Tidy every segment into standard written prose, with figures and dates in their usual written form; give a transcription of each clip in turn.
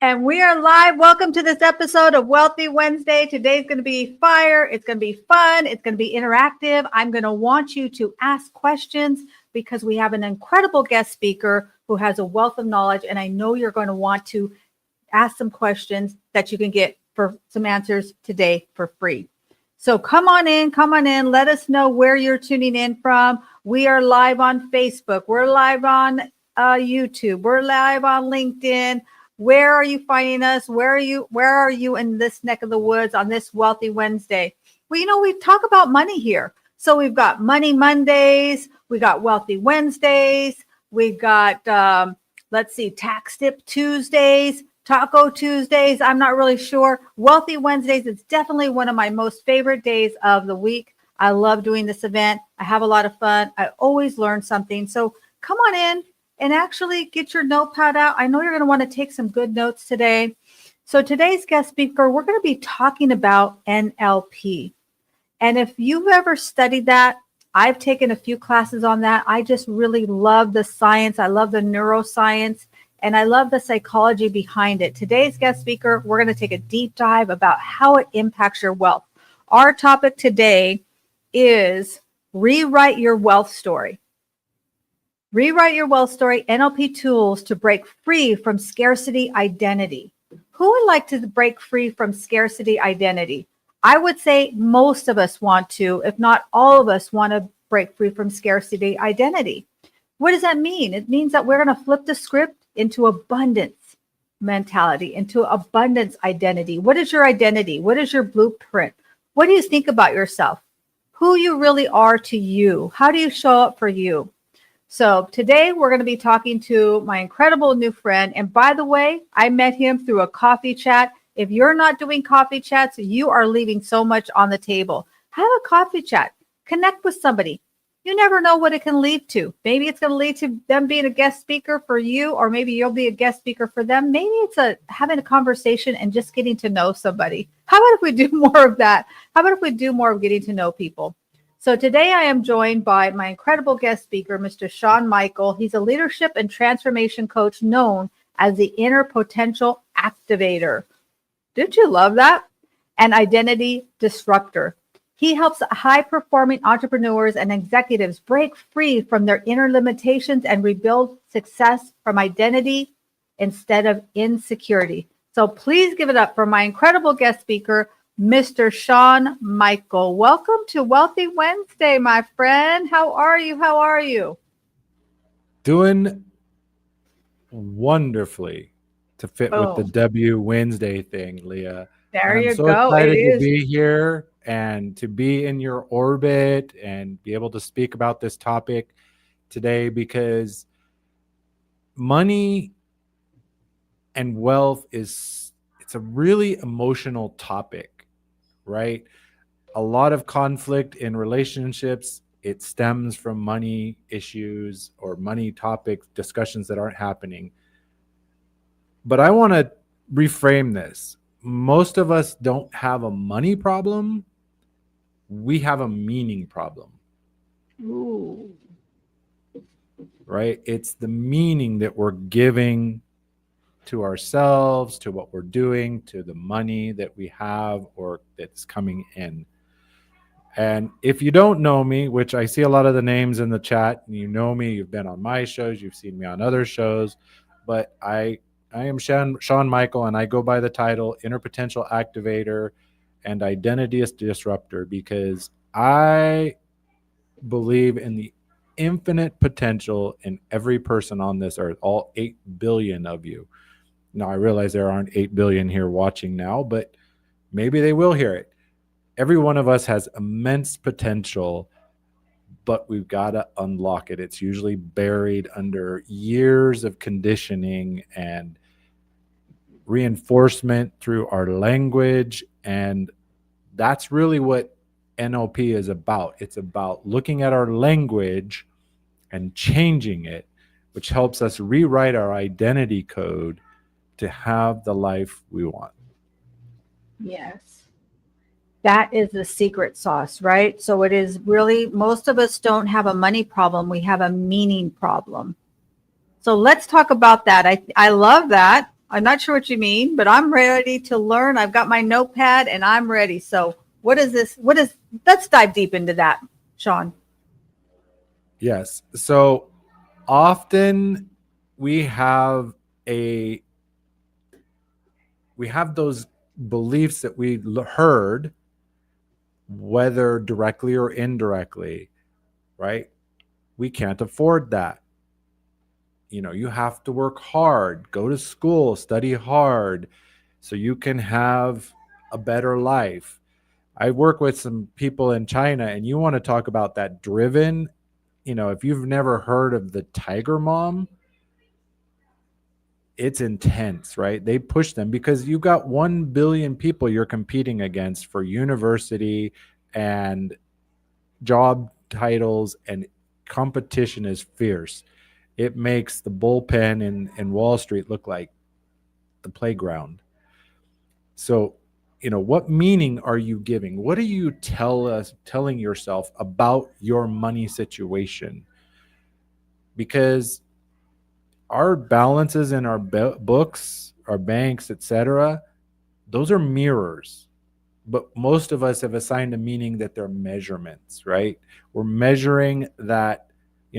And we are live. Welcome to this episode of Wealthy Wednesday. Today's going to be fire. It's going to be fun. It's going to be interactive. I'm going to want you to ask questions because we have an incredible guest speaker who has a wealth of knowledge. And I know you're going to want to ask some questions that you can get for some answers today for free. So come on in. Let us know where you're tuning in from. We are live on Facebook. We're live on YouTube. We're live on LinkedIn. Where are you finding us? Where are you in this neck of the woods on this Wealthy Wednesday? Well, we talk about money here. So we've got Money Mondays, we got Wealthy Wednesdays, we've got Tax Tip Tuesdays, Taco Tuesdays. I'm not really sure. Wealthy Wednesdays is definitely one of my most favorite days of the week. I love doing this event. I have a lot of fun. I always learn something. So come on in and actually get your notepad out. I know you're going to want to take some good notes today. So today's guest speaker, we're going to be talking about NLP. And if you've ever studied that, I've taken a few classes on that. I just really love the science. I love the neuroscience, and I love the psychology behind it. Today's guest speaker, we're going to take a deep dive about how it impacts your wealth. Our topic today is rewrite your wealth story. Rewrite your wealth story, NLP tools to break free from scarcity identity. Who would like to break free from scarcity identity? I would say most of us want to, if not all of us want to break free from scarcity identity. What does that mean? It means that we're going to flip the script into abundance mentality, into abundance identity. What is your identity? What is your blueprint? What do you think about yourself? Who you really are to you? How do you show up for you? So today we're going to be talking to my incredible new friend. And by the way, I met him through a coffee chat. If you're not doing coffee chats, you are leaving so much on the table. Have a coffee chat. Connect with somebody. You never know what it can lead to. Maybe it's going to lead to them being a guest speaker for you, or maybe you'll be a guest speaker for them. Maybe it's having a conversation and just getting to know somebody. How about if we do more of that? How about if we do more of getting to know people? So today I am joined by my incredible guest speaker, Mr. Shawn Michael. He's a leadership and transformation coach known as the Inner Potential Activator. Did you love that? An identity disruptor. He helps high-performing entrepreneurs and executives break free from their inner limitations and rebuild success from identity instead of insecurity. So please give it up for my incredible guest speaker, Mr. Shawn Michael. Welcome to Wealthy Wednesday, my friend. How are you? Doing wonderfully to fit with the W Wednesday thing, Leah. There you I'm so go. excited to be here and to be in your orbit and be able to speak about this topic today, because money and wealth it's a really emotional topic. Right? A lot of conflict in relationships, it stems from money issues or money topics, discussions that aren't happening. But I want to reframe this. Most of us don't have a money problem. We have a meaning problem. Ooh. Right? It's the meaning that we're giving to ourselves, to what we're doing, to the money that we have or that's coming in. And if you don't know me, which I see a lot of the names in the chat, and you know me, you've been on my shows, you've seen me on other shows, but I am Shawn Michael, and I go by the title Inner Potential Activator and Identity Disruptor, because I believe in the infinite potential in every person on this earth, all 8 billion of you. Now, I realize there aren't 8 billion here watching now, but maybe they will hear it. Every one of us has immense potential, but we've got to unlock it. It's usually buried under years of conditioning and reinforcement through our language. And that's really what NLP is about. It's about looking at our language and changing it, which helps us rewrite our identity code to have the life we want. Yes. That is the secret sauce, right? So it is really, most of us don't have a money problem. We have a meaning problem. So let's talk about that. I love that. I'm not sure what you mean, but I'm ready to learn. I've got my notepad and I'm ready. So, what is this? Let's dive deep into that, Sean. Yes. So often we have a we have those beliefs that we heard, whether directly or indirectly, right? We can't afford that. You have to work hard, go to school, study hard so you can have a better life. I work with some people in China, and you want to talk about that driven. If you've never heard of the Tiger Mom, it's intense, right? They push them because you've got 1 billion people you're competing against for university and job titles, and competition is fierce. It makes the bullpen in Wall Street look like the playground. So, what meaning are you giving? What are you telling yourself about your money situation? Because our balances in our books, our banks, etc., those are mirrors. But most of us have assigned a meaning that they're measurements, right? We're measuring that,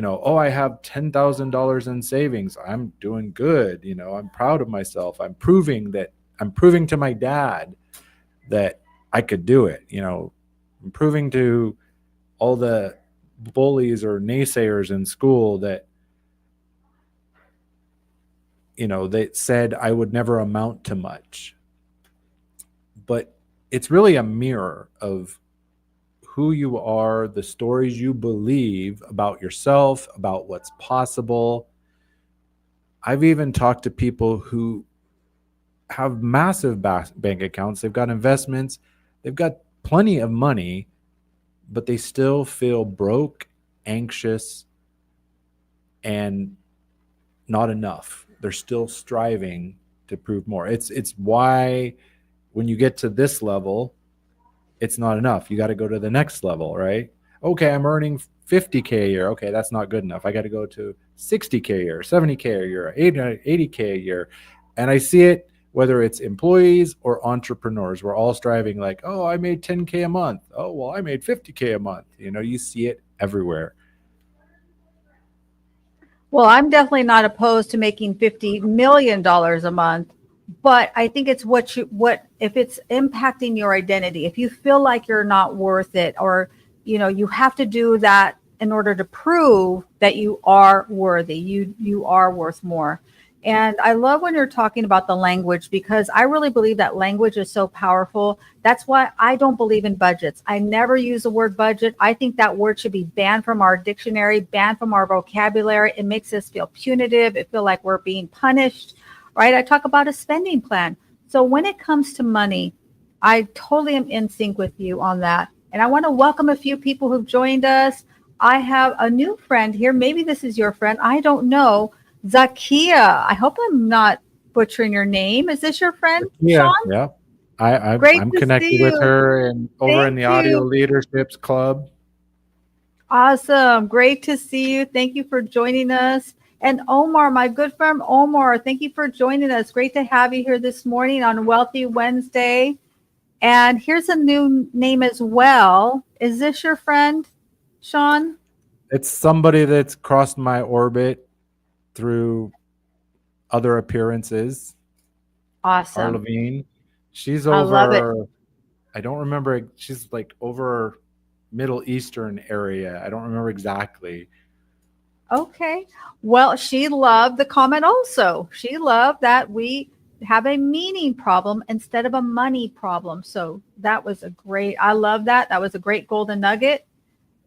oh, I have $10,000 in savings. I'm doing good. I'm proud of myself. I'm proving to my dad that I could do it. I'm proving to all the bullies or naysayers in school that, they said I would never amount to much. But it's really a mirror of who you are, the stories you believe about yourself, about what's possible. I've even talked to people who have massive bank accounts, they've got investments, they've got plenty of money, but they still feel broke, anxious, and not enough. They're still striving to prove more. It's why when you get to this level, it's not enough. You got to go to the next level, right? Okay, I'm earning 50K a year. Okay, that's not good enough. I got to go to 60K a year, 70K a year, 80K a year. And I see it whether it's employees or entrepreneurs. We're all striving like, oh, I made 10K a month. Oh, well, I made 50K a month. You see it everywhere. Well, I'm definitely not opposed to making $50 million a month, but I think it's what if it's impacting your identity, if you feel like you're not worth it, or you have to do that in order to prove that you are worthy, you are worth more. And I love when you're talking about the language, because I really believe that language is so powerful. That's why I don't believe in budgets. I never use the word budget. I think that word should be banned from our dictionary, banned from our vocabulary. It makes us feel punitive. It feels like we're being punished, right? I talk about a spending plan. So when it comes to money, I totally am in sync with you on that. And I want to welcome a few people who've joined us. I have a new friend here. Maybe this is your friend. I don't know. Zakia. I hope I'm not butchering your name. Is this your friend, Yeah, Sean? yeah. I'm Great to connected see with you. her and over in Thank the Audio you. Leaderships Club. Awesome. Great to see you. Thank you for joining us. And Omar, my good friend Omar, thank you for joining us. Great to have you here this morning on Wealthy Wednesday. And here's a new name as well. Is this your friend, Sean? It's somebody that's crossed my orbit through other appearances. Awesome. Arlevine. She's I love it. over, I don't remember, she's like over Middle Eastern area. I don't remember exactly. Okay. Well, she loved the comment also. She loved that we have a meaning problem instead of a money problem. So that was I love that. That was a great golden nugget.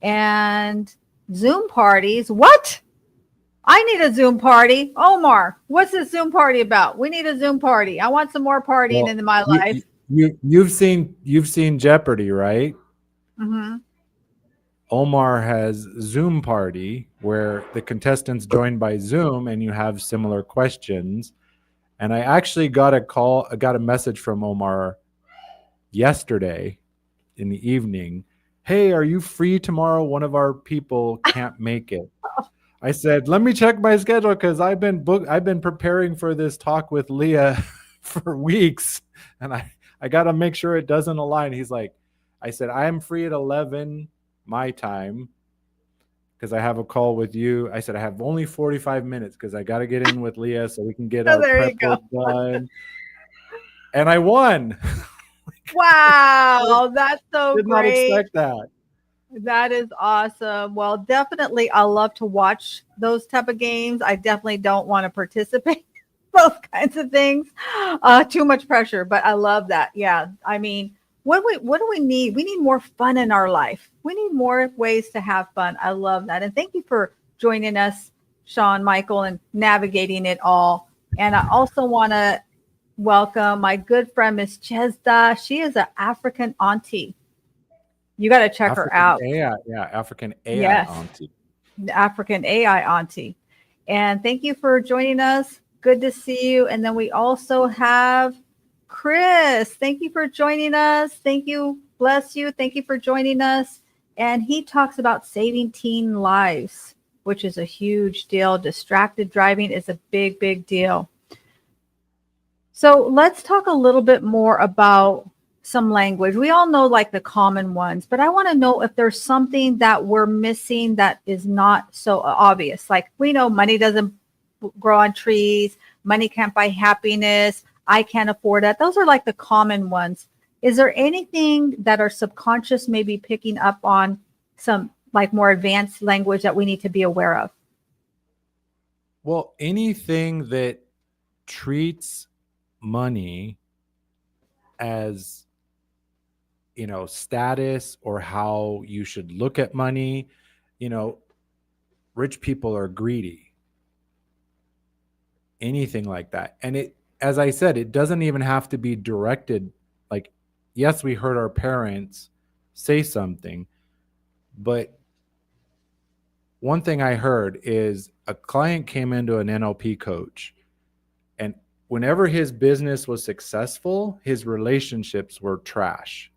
And Zoom parties. What? I need a Zoom party. Omar, what's this Zoom party about? We need a Zoom party. I want some more partying Well, in my life. you've seen Jeopardy, right? Hmm. Omar has Zoom Party where the contestants join by Zoom and you have similar questions. And I actually got a message from Omar yesterday in the evening. Hey, are you free tomorrow? One of our people can't make it. I said, let me check my schedule because I've been preparing for this talk with Leah for weeks, and I got to make sure it doesn't align. He's like, I said, I am free at 11 my time because I have a call with you. I said, I have only 45 minutes because I got to get in with Leah so we can get So our there you prep go. work done. And I won. Wow, that's so Did not great. expect that. That is awesome. Well, definitely, I love to watch those type of games. I definitely don't want to participate in those kinds of things. Too much pressure, but I love that. Yeah, I mean, what do we need? We need more fun in our life. We need more ways to have fun. I love that, and thank you for joining us, Sean, Michael, and navigating it all. And I also want to welcome my good friend, Miss Chesda. She is an African auntie. You got to check her African out. AI, yeah, African AI Yes, auntie. the African AI auntie. And thank you for joining us. Good to see you. And then we also have Chris. Thank you for joining us. Thank you. Bless you. Thank you for joining us. And he talks about saving teen lives, which is a huge deal. Distracted driving is a big, big deal. So let's talk a little bit more about some language. We all know like the common ones, but I want to know if there's something that we're missing that is not so obvious. Like we know money doesn't grow on trees, money can't buy happiness, I can't afford that. Those are like the common ones. Is there anything that our subconscious may be picking up on, some like more advanced language that we need to be aware of? Well, anything that treats money as, status or how you should look at money, you know, rich people are greedy, anything like that. And it, as I said, it doesn't even have to be directed. Like, yes, we heard our parents say something, but one thing I heard is a client came into an NLP coach, and whenever his business was successful, his relationships were trash.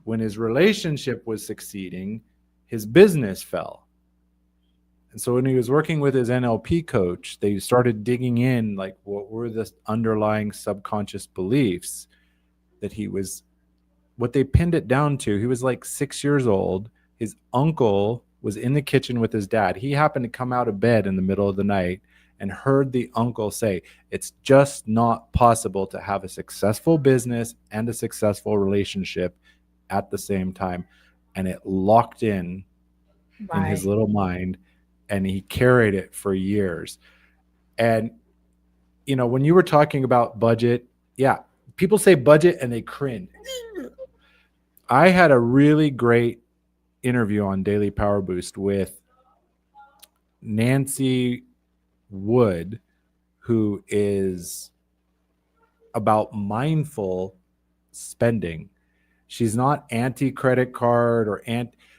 When his relationship was succeeding, his business fell. And so when he was working with his NLP coach, they started digging in, like, what were the underlying subconscious beliefs that he was, what they pinned it down to. He was like 6 years old. His uncle was in the kitchen with his dad. He happened to come out of bed in the middle of the night and heard the uncle say, it's just not possible to have a successful business and a successful relationship at the same time. And it locked in his Right. little mind, and he carried it for years. And, when you were talking about budget, yeah, people say budget and they cringe. I had a really great interview on Daily Power Boost with Nancy Wood, who is about mindful spending. She's not anti credit card or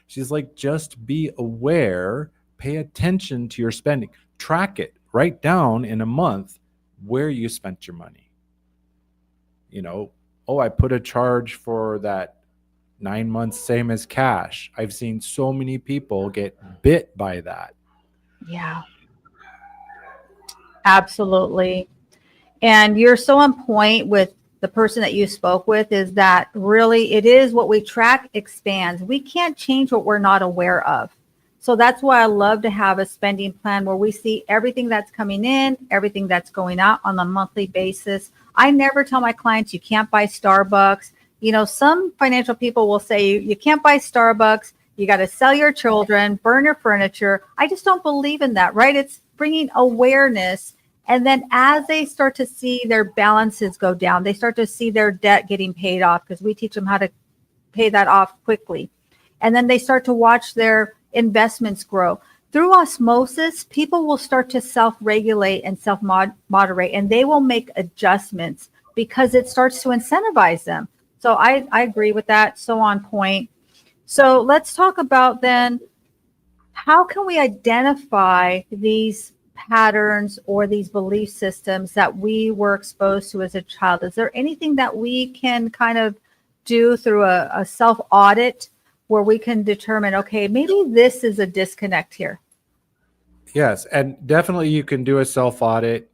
she's like, just be aware, pay attention to your spending, track it, write down in a month where you spent your money. Oh, I put a charge for that 9 months, same as cash. I've seen so many people get bit by that. Yeah, absolutely. And you're so on point with the person that you spoke with, is that really it is what we track expands. We can't change what we're not aware of. So that's why I love to have a spending plan where we see everything that's coming in, everything that's going out on a monthly basis. I never tell my clients you can't buy Starbucks. Some financial people will say you can't buy Starbucks. You got to sell your children, burn your furniture. I just don't believe in that, right? It's bringing awareness. And then as they start to see their balances go down, they start to see their debt getting paid off, because we teach them how to pay that off quickly. And then they start to watch their investments grow. Through osmosis, people will start to self-regulate and self-moderate, and they will make adjustments because it starts to incentivize them. So I agree with that. So on point. So let's talk about then, how can we identify these patterns or these belief systems that we were exposed to as a child? Is there anything that we can kind of do through a self audit where we can determine, okay, maybe this is a disconnect here? Yes, and definitely you can do a self audit.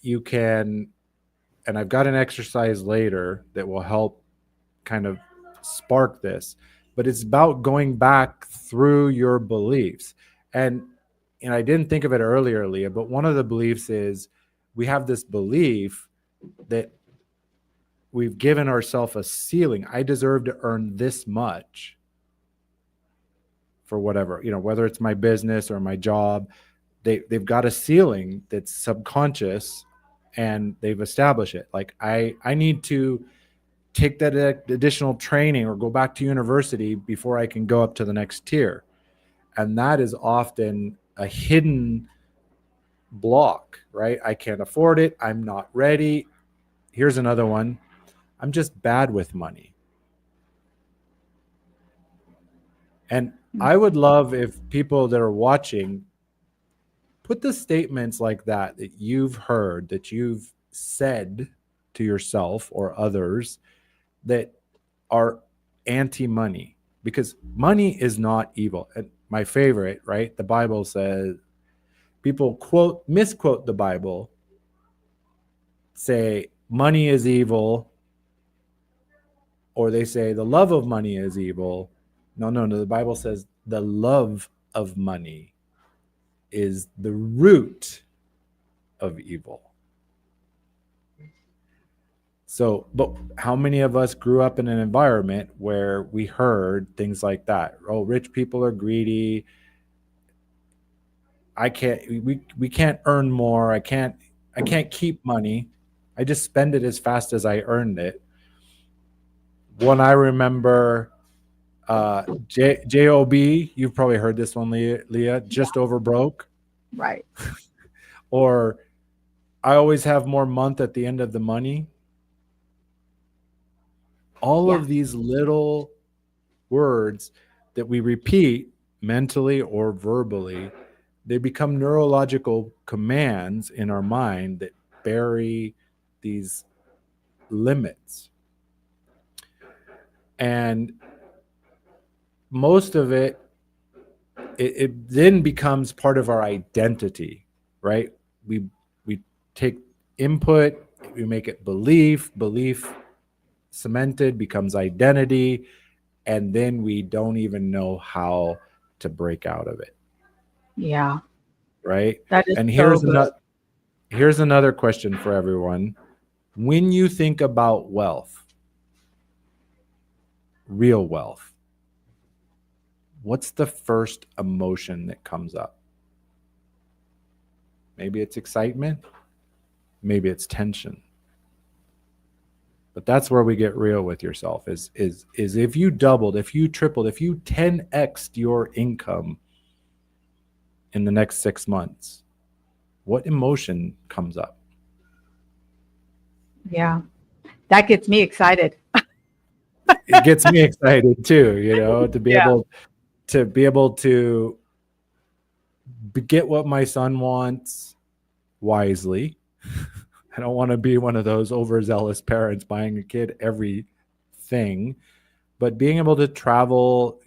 You can, and I've got an exercise later that will help kind of spark this, but it's about going back through your beliefs. And I didn't think of it earlier, Leah, but one of the beliefs is we have this belief that we've given ourselves a ceiling. I deserve to earn this much for whatever, whether it's my business or my job. They've got a ceiling that's subconscious, and they've established it. Like I need to take that additional training or go back to university before I can go up to the next tier. And that is often a hidden block, right? I can't afford it. I'm not ready. Here's another one. I'm just bad with money. And I would love if people that are watching put the statements like that you've heard, that you've said to yourself or others that are anti-money, because money is not evil. And my favorite, right? The Bible says, people misquote the Bible, say money is evil, or they say the love of money is evil. No. The Bible says the love of money is the root of evil. So, but how many of us grew up in an environment where we heard things like that? Oh, rich people are greedy. We can't earn more. I can't keep money. I just spend it as fast as I earned it. One I remember, JOB, you've probably heard this one, Leah, just over broke. Right. Or I always have more month at the end of the money. All of these little words that we repeat mentally or verbally, they become neurological commands in our mind that bury these limits. And most of it then becomes part of our identity, right? We take input, we make it belief cemented, becomes identity, and then we don't even know how to break out of it. Yeah. Right? That is and here's another question for everyone. When you think about wealth, real wealth, what's the first emotion that comes up? Maybe it's excitement, maybe it's tension. But that's where we get real with yourself is if you doubled, if you tripled, if you 10x'd your income in the next 6 months, what emotion comes up? Yeah. That gets me excited. It gets me excited too, to be able to get what my son wants wisely. I don't want to be one of those overzealous parents buying a kid everything, but being able to travel,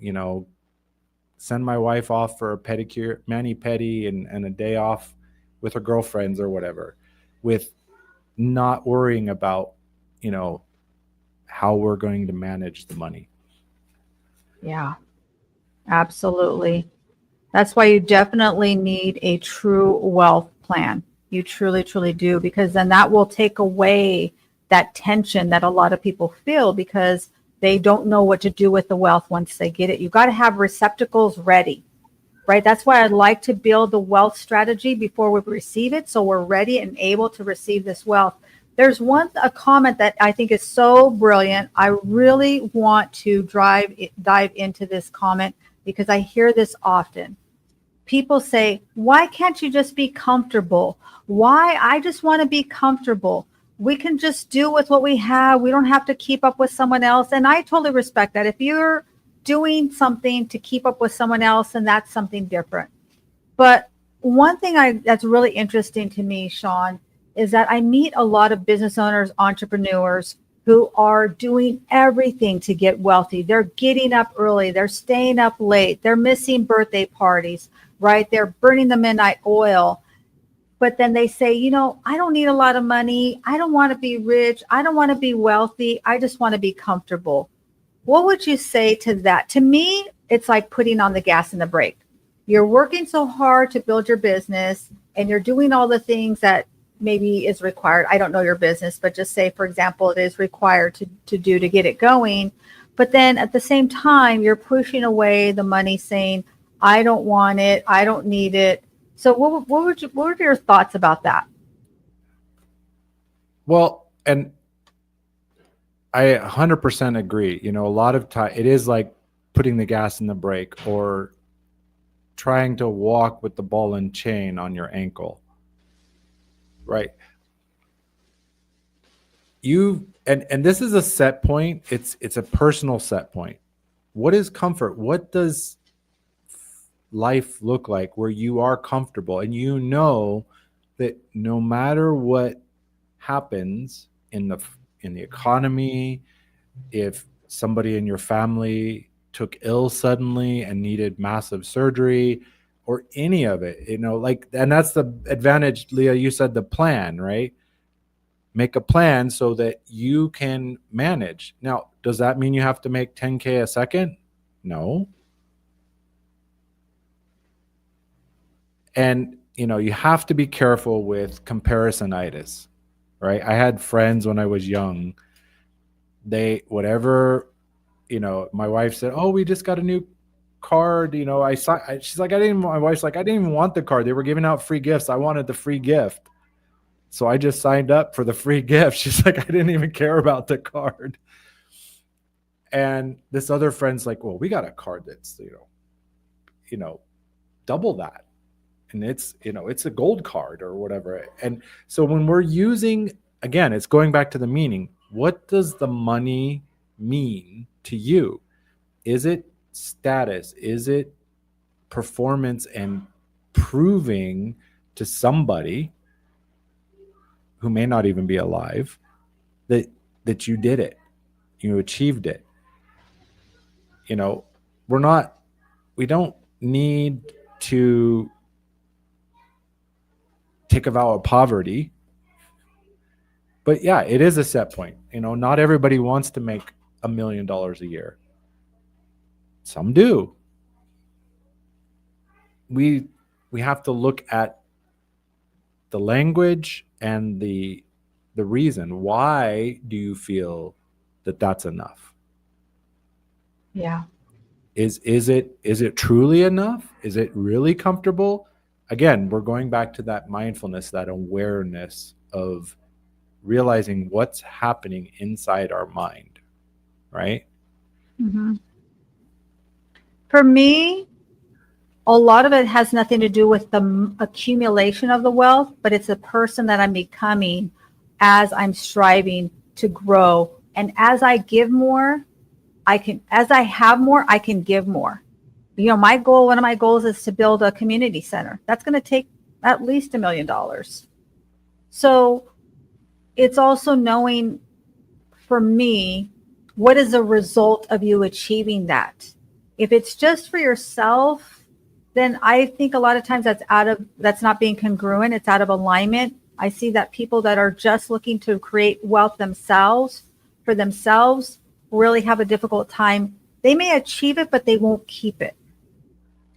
send my wife off for a pedicure, mani-pedi, and a day off with her girlfriends or whatever, with not worrying about, how we're going to manage the money. Yeah, absolutely. That's why you definitely need a true wealth plan. You truly, truly do, because then that will take away that tension that a lot of people feel because they don't know what to do with the wealth once they get it. You got to have receptacles ready, right? That's why I'd like to build the wealth strategy before we receive it, so we're ready and able to receive this wealth. There's a comment that I think is so brilliant. I really want to dive into this comment because I hear this often. People say, why can't you just be comfortable? Why? I just want to be comfortable. We can just do with what we have. We don't have to keep up with someone else. And I totally respect that. If you're doing something to keep up with someone else, then that's something different. But one thing that's really interesting to me, Sean, is that I meet a lot of business owners, entrepreneurs who are doing everything to get wealthy. They're getting up early. They're staying up late. They're missing birthday parties, right? They're burning the midnight oil. But then they say, I don't need a lot of money. I don't want to be rich. I don't want to be wealthy. I just want to be comfortable. What would you say to that? To me, it's like putting on the gas and the brake. You're working so hard to build your business and you're doing all the things that maybe is required. I don't know your business, but just say, for example, it is required to do to get it going. But then at the same time, you're pushing away the money saying, I don't want it. I don't need it. So what are your thoughts about that? Well, and I 100% agree. A lot of time it is like putting the gas in the brake or trying to walk with the ball and chain on your ankle. Right. And this is a set point. It's a personal set point. What is comfort? What does life look like where you are comfortable and that no matter what happens in the economy, if somebody in your family took ill suddenly and needed massive surgery or any of it, and that's the advantage, Leah, you said the plan, right? Make a plan so that you can manage. Now, does that mean you have to make 10K a second? No. And, you have to be careful with comparisonitis, right? I had friends when I was young. My wife said, oh, we just got a new card. She's like, my wife's like, I didn't even want the card. They were giving out free gifts. I wanted the free gift. So I just signed up for the free gift. She's like, I didn't even care about the card. And this other friend's like, well, we got a card that's, double that. And it's a gold card or whatever. And so when we're using, again, it's going back to the meaning. What does the money mean to you? Is it status? Is it performance and proving to somebody who may not even be alive that you did it, you achieved it? We don't need to take a vow of poverty. But yeah, it is a set point. Not everybody wants to make $1 million a year. Some do. We have to look at the language and the reason. Why do you feel that that's enough? Yeah. Is it truly enough? Is it really comfortable? Again, we're going back to that mindfulness, that awareness of realizing what's happening inside our mind, right? Mm-hmm. For me, a lot of it has nothing to do with the accumulation of the wealth, but it's a person that I'm becoming as I'm striving to grow. And as I give more, as I have more, I can give more. One of my goals is to build a community center. That's going to take at least $1 million. So it's also knowing, for me, what is the result of you achieving that? If it's just for yourself, then I think a lot of times that's not being congruent. It's out of alignment. I see that people that are just looking to create wealth for themselves really have a difficult time. They may achieve it, but they won't keep it.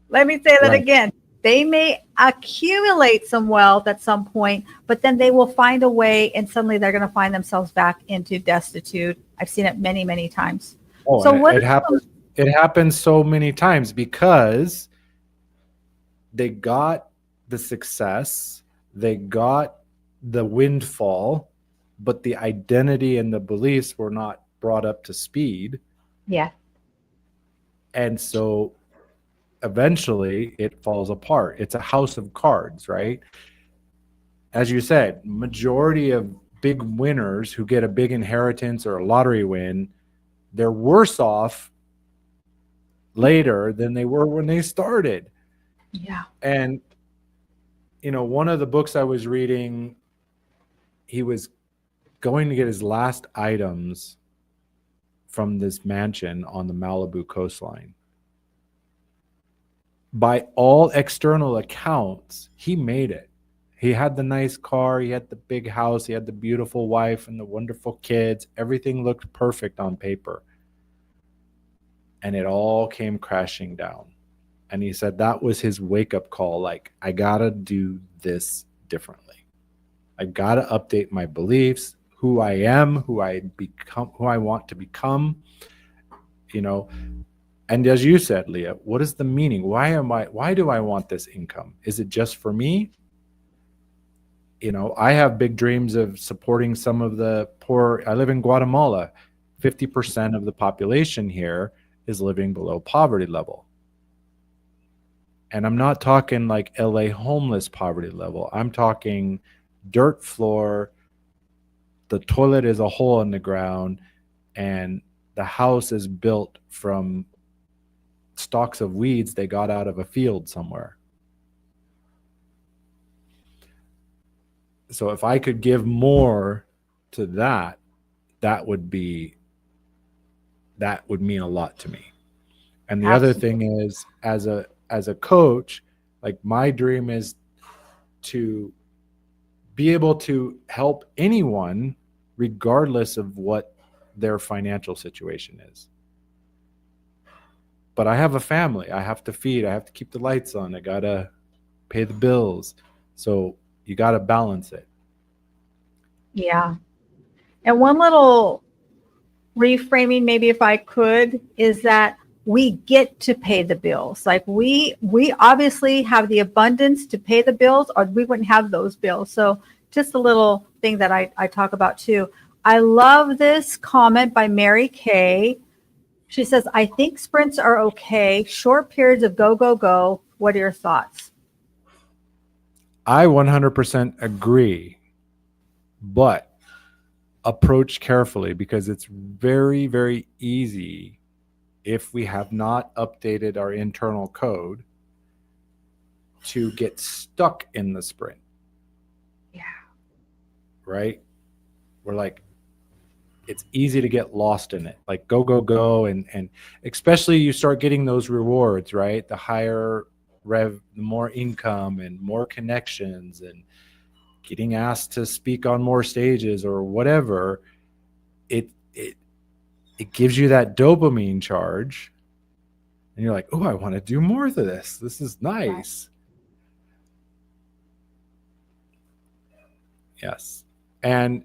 Let me say that again. They may accumulate some wealth at some point, but then they will find a way and suddenly they're going to find themselves back into destitute. I've seen it many, many times. Oh, so it happens so many times because they got the success, they got the windfall, but the identity and the beliefs were not brought up to speed. Yeah. And so eventually it falls apart. It's a house of cards, right? As you said, majority of big winners who get a big inheritance or a lottery win, they're worse off later than they were when they started. Yeah. And, one of the books I was reading, he was going to get his last items from this mansion on the Malibu coastline. by all external accounts, he made it. He had the nice car, he had the big house, he had the beautiful wife and the wonderful kids. Everything looked perfect on paper. And it all came crashing down. And he said that was his wake up call. Like, I got to do this differently. I got to update my beliefs, who I am, who I become, who I want to become, you know. And as you said, Leah, what is the meaning? Why do I want this income? Is it just for me? You know, I have big dreams of supporting some of the poor. I live in Guatemala. 50% of the population here is living below poverty level. And I'm not talking like LA homeless poverty level. I'm talking dirt floor, the toilet is a hole in the ground, and the house is built from stalks of weeds they got out of a field somewhere. So if I could give more to that, that would mean a lot to me. And the other thing is, as a coach, like, my dream is to be able to help anyone regardless of what their financial situation is. But I have a family. I have to feed. I have to keep the lights on. I got to pay the bills. So you got to balance it. Yeah. And one little reframing, maybe if I could, is that we get to pay the bills. Like, we obviously have the abundance to pay the bills, or we wouldn't have those bills. So just a little thing that I talk about too. I love this comment by Mary Kay. She says, I think sprints are okay. Short periods of go, go, go. What are your thoughts? I 100% agree, but approach carefully, because it's very, very easy, if we have not updated our internal code, to get stuck in the sprint. Yeah. Right? We're like, it's easy to get lost in it. Like, go, go, go. And especially you start getting those rewards, right? The higher the more income and more connections and getting asked to speak on more stages or whatever. It gives you that dopamine charge. And you're like, oh, I want to do more of this. This is nice. Right. Yes. And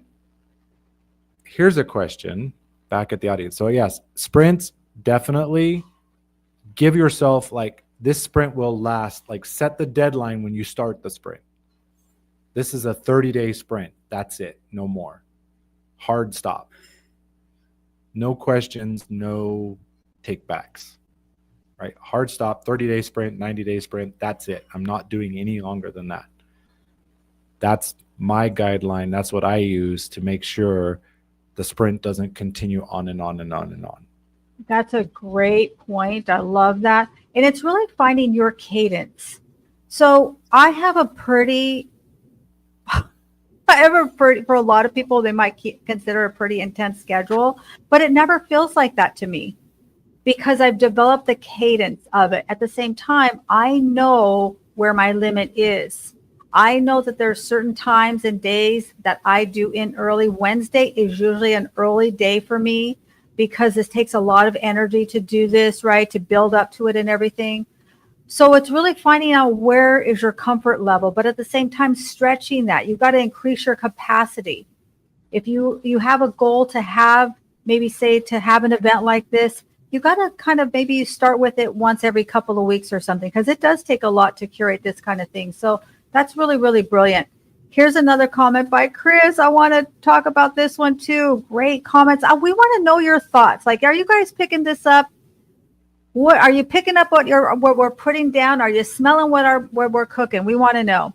here's a question back at the audience. So yes, sprints, definitely give yourself, like, this sprint will last, like, set the deadline when you start the sprint. This is a 30-day sprint. That's it. No more. Hard stop. No questions, no take backs. Right? Hard stop, 30-day sprint, 90-day sprint. That's it. I'm not doing any longer than that. That's my guideline. That's what I use to make sure the sprint doesn't continue on and on and on and on. That's a great point. I love that. And it's really finding your cadence. So I have a pretty, for a lot of people, they might consider a pretty intense schedule, but it never feels like that to me because I've developed the cadence of it. At the same time, I know where my limit is. I know that there's certain times and days that I do in early. Wednesday is usually an early day for me because this takes a lot of energy to do this, right? To build up to it and everything. So it's really finding out where is your comfort level, but at the same time, stretching that. You've got to increase your capacity. If you have a goal to have, maybe say to have an event like this, you got to kind of maybe you start with it once every couple of weeks or something, because it does take a lot to curate this kind of thing. So that's really, really brilliant. Here's another comment by Chris. I want to talk about this one too. Great comments. We want to know your thoughts. Like, are you guys picking this up? What are you picking up? What we're putting down? Are you smelling what we're cooking? We want to know.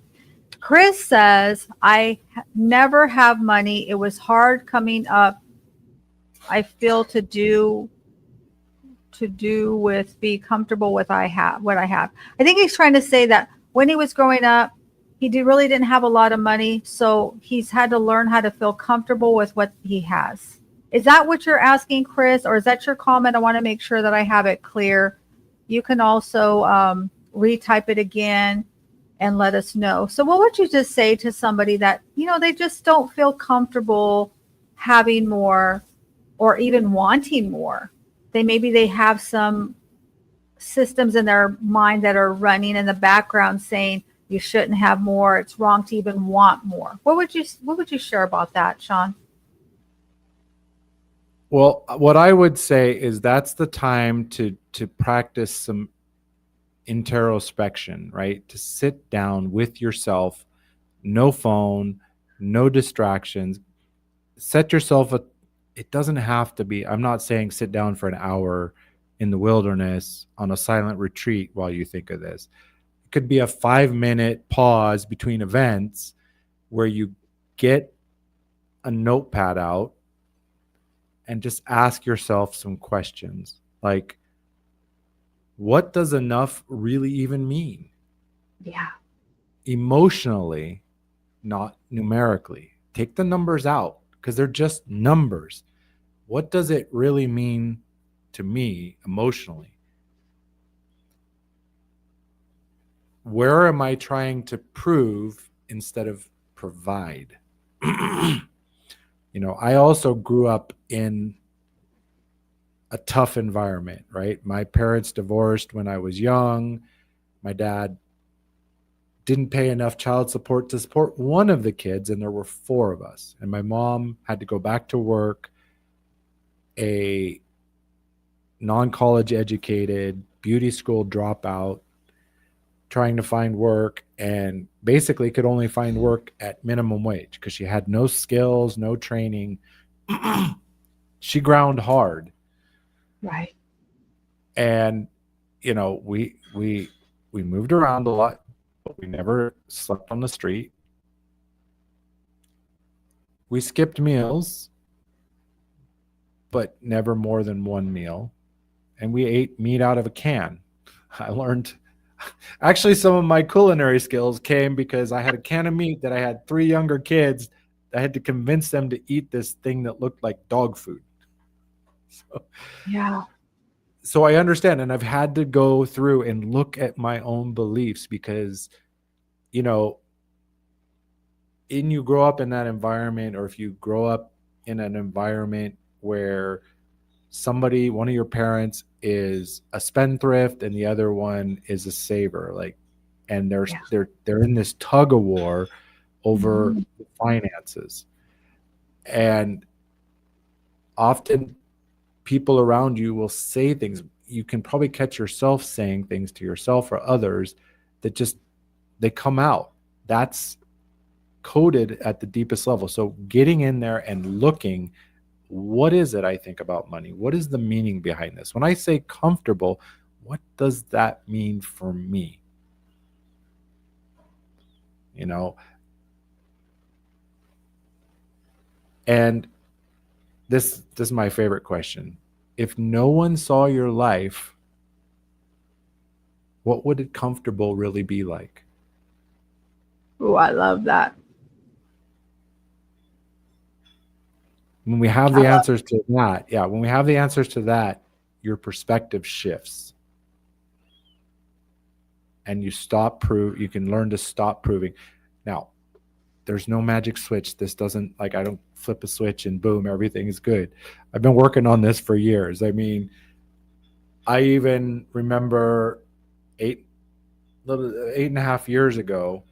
Chris says, I never have money. It was hard coming up. I feel to do with be comfortable with what I have. I think he's trying to say that when he was growing up, he really didn't have a lot of money, so he's had to learn how to feel comfortable with what he has. Is that what you're asking, Chris, or is that your comment? I want to make sure that I have it clear. You can also retype it again and let us know. So what would you just say to somebody that, they just don't feel comfortable having more or even wanting more? Maybe they have some systems in their mind that are running in the background saying you shouldn't have more. It's wrong to even want more. What would you share about that, Sean? Well, what I would say is that's the time to practice some introspection, right? To sit down with yourself, no phone, no distractions. Set yourself a it doesn't have to be, I'm not saying sit down for an hour in the wilderness on a silent retreat while you think of this. It could be a 5-minute pause between events where you get a notepad out and just ask yourself some questions like, what does enough really even mean? Yeah. Emotionally, not numerically. Take the numbers out because they're just numbers. What does it really mean to me emotionally? Where am I trying to prove instead of provide? I also grew up in a tough environment, right? My parents divorced when I was young. My dad didn't pay enough child support to support one of the kids, and there were 4 of us. And my mom had to go back to work, a non-college educated beauty school dropout, trying to find work, and basically could only find work at minimum wage because she had no skills, no training. She ground hard. Right. And we moved around a lot, but we never slept on the street. We skipped meals, but never more than one meal. And we ate meat out of a can. I learned actually some of my culinary skills came because I had a can of meat that I had 3 younger kids. I had to convince them to eat this thing that looked like dog food. Yeah. So I understand, and I've had to go through and look at my own beliefs because, you grow up in that environment, or if you grow up in an environment where one of your parents is a spendthrift and the other one is a saver, and they're in this tug of war over finances. And often people around you will say things. You can probably catch yourself saying things to yourself or others that just, they come out. That's coded at the deepest level. So getting in there and looking, what is it I think about money? What is the meaning behind this? When I say comfortable, what does that mean for me? And this is my favorite question. If no one saw your life, what would it comfortable really be like? Oh, I love that. When we have the answers to that, your perspective shifts. And you can learn to stop proving. Now, there's no magic switch. This doesn't, I don't flip a switch and boom, everything is good. I've been working on this for years. I mean, I even remember 8.5 years ago,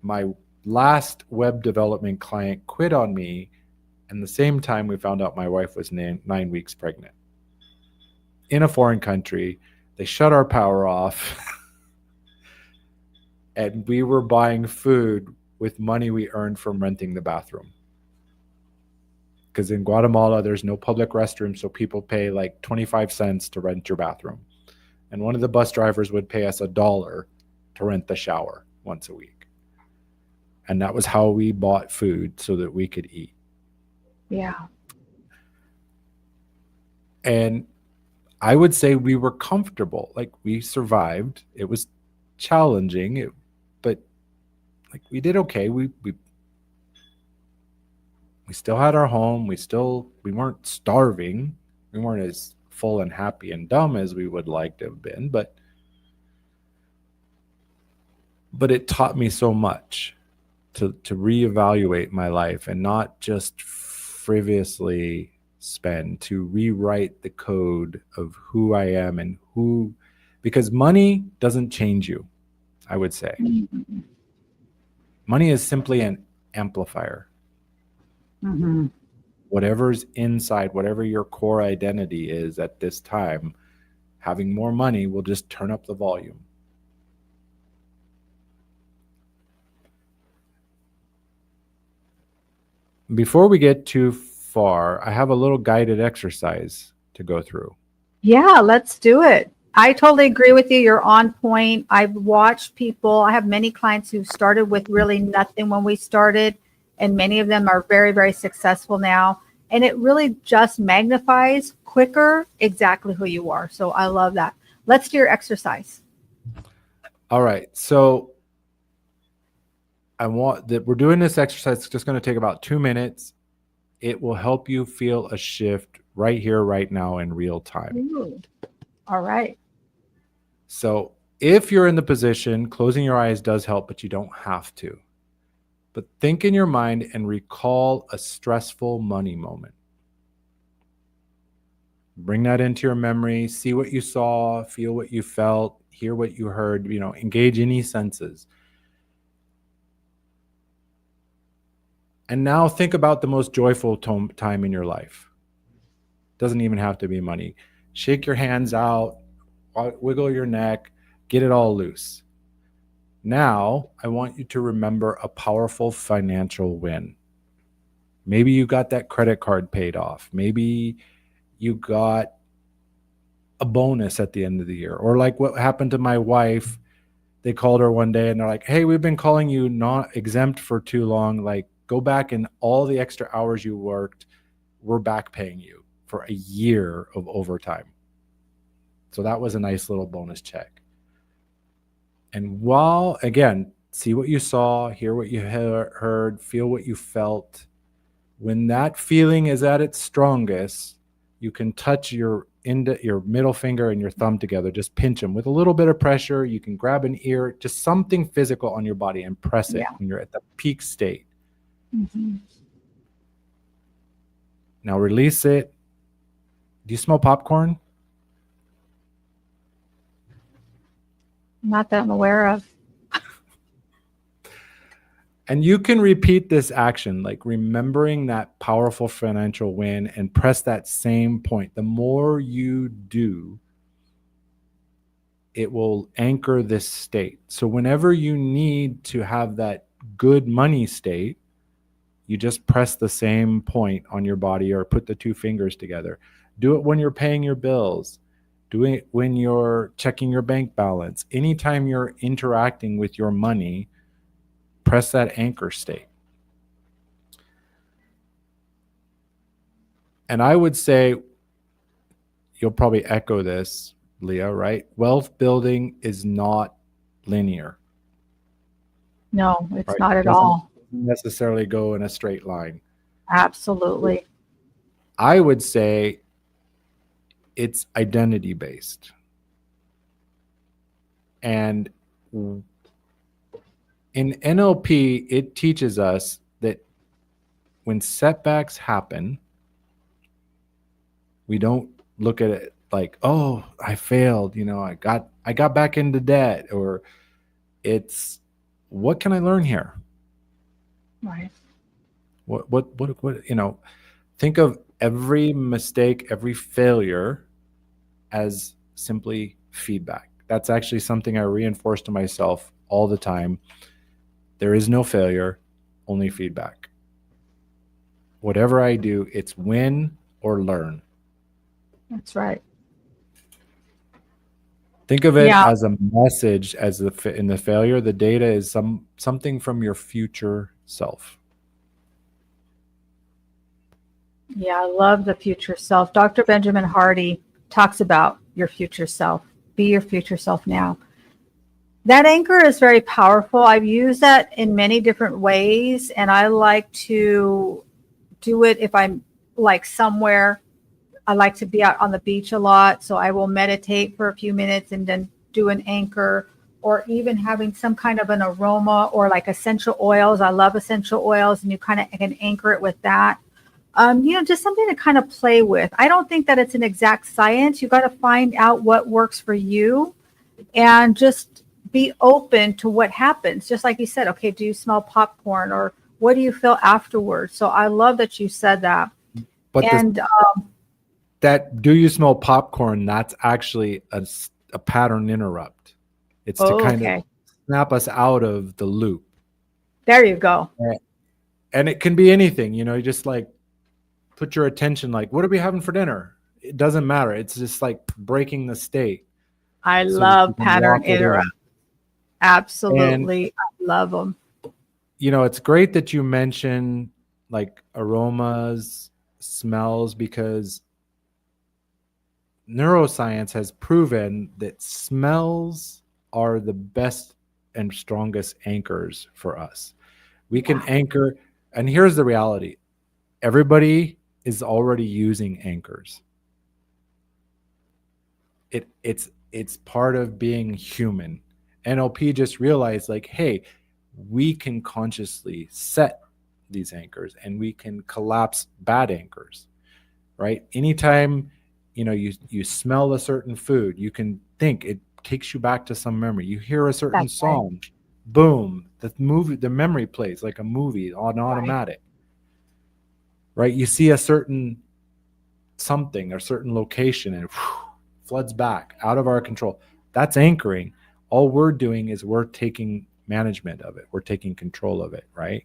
my last web development client quit on me. And the same time we found out my wife was 9 weeks pregnant in a foreign country. They shut our power off and we were buying food with money we earned from renting the bathroom. Because in Guatemala, there's no public restroom, so people pay like 25 cents to rent your bathroom. And one of the bus drivers would pay us $1 to rent the shower once a week. And that was how we bought food so that we could eat. Yeah. And I would say we were comfortable. We survived. It was challenging, but we did okay. We still had our home. We weren't starving. We weren't as full and happy and dumb as we would like to have been, but But it taught me so much to reevaluate my life and not just frivolously spend, to rewrite the code of who I am and who, because money doesn't change you, I would say. Mhm. Money is simply an amplifier. Mhm. Whatever's inside, whatever your core identity is at this time, having more money will just turn up the volume. Before we get too far, I have a little guided exercise to go through. Yeah, let's do it. I totally agree with you. You're on point. I've watched people, I have many clients who started with really nothing when we started, and many of them are very, very successful now. And it really just magnifies quicker exactly who you are. So I love that. Let's do your exercise. All right. So I want that we're doing this exercise. It's just going to take about 2 minutes. It will help you feel a shift right here, right now, in real time. Ooh. All right. So if you're in the position, closing your eyes does help, but you don't have to. But think in your mind and recall a stressful money moment. Bring that into your memory. See what you saw, feel what you felt, hear what you heard, engage any senses. And now think about the most joyful time in your life. Doesn't even have to be money. Shake your hands out, wiggle your neck, get it all loose. Now, I want you to remember a powerful financial win. Maybe you got that credit card paid off. Maybe you got a bonus at the end of the year. Or like what happened to my wife, they called her one day and they're like, "Hey, we've been calling you not exempt for too long. Like, go back and all the extra hours you worked, we're back paying you for a year of overtime." So that was a nice little bonus check. And while, again, see what you saw, hear what you heard, feel what you felt. When that feeling is at its strongest, you can touch your middle finger and your thumb together. Just pinch them with a little bit of pressure. You can grab an ear, just something physical on your body, and press it Yeah. when you're at the peak state. Mhm. Now release it. Do you smell popcorn? Not that I'm aware of. And you can repeat this action, like remembering that powerful financial win, and press that same point. The more you do, it will anchor this state. So whenever you need to have that good money state, you just press the same point on your body or put the two fingers together. Do it when you're paying your bills. Do it when you're checking your bank balance. Anytime you're interacting with your money, press that anchor state. And I would say, you'll probably echo this, Leah, right? Wealth building is not linear, No, it's right? not It at doesn't all. necessarily go in a straight line. Absolutely. I would say it's identity based. And in NLP, it teaches us that when setbacks happen, we don't look at it like, "Oh, I failed, I got back into debt," or it's, "What can I learn here? Right. What, think of every mistake, every failure as simply feedback." That's actually something I reinforce to myself all the time. There is no failure, only feedback. Whatever I do, it's win or learn. That's right. Think of it Yeah. as a message, in the failure, the data is something from your future self. Yeah, I love the future self. Dr. Benjamin Hardy talks about your future self. Be your future self now. That anchor is very powerful. I've used that in many different ways, and I like to do it if I'm like somewhere. I like to be out on the beach a lot, so I will meditate for a few minutes and then do an anchor. or even having some kind of an aroma or like essential oils. I love essential oils, and you kind of can anchor it with that. Just something to kind of play with. I don't think that it's an exact science. You got to find out what works for you and just be open to what happens. Just like you said, okay, do you smell popcorn, or what do you feel afterwards? So I love that you said that. But And that do you smell popcorn? That's actually a pattern interrupt. It's to kind of okay, snap us out of the loop. there you go. And it can be anything, you just like put your attention, like, what are we having for dinner? It doesn't matter. It's just like breaking the state I so that you love can pattern lock it interrupt. in. And, Absolutely. I love them. it's great that you mention like aromas, smells, because neuroscience has proven that smells are the best and strongest anchors for us. We can Yeah. anchor, and here's the reality: everybody is already using anchors. It's part of being human. NLP just realized, like, hey, we can consciously set these anchors and we can collapse bad anchors, right? Anytime you smell a certain food, you can think it takes you back to some memory. You hear a certain That's right. song, boom, the memory plays like a movie on Right. automatic, right? You see a certain something or certain location, and floods back out of our control. That's anchoring. All we're doing is we're taking management of it. We're taking control of it, right?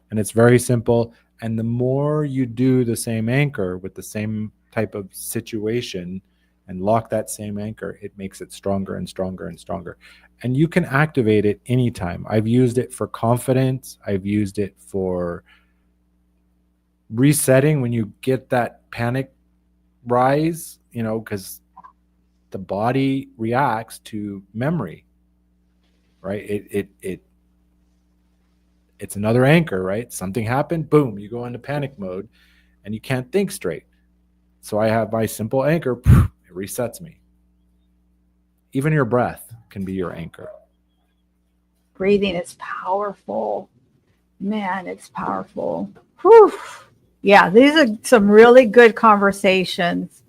And it's very simple. And the more you do the same anchor with the same type of situation and lock that same anchor, it makes it stronger and stronger and stronger. And you can activate it anytime. I've used it for confidence. I've used it for resetting when you get that panic rise, because the body reacts to memory, right? It's another anchor, right? Something happened, boom, you go into panic mode and you can't think straight. So I have my simple anchor, it resets me. Even your breath can be your anchor. Breathing is powerful. Man, it's powerful. Whew. Yeah, these are some really good conversations.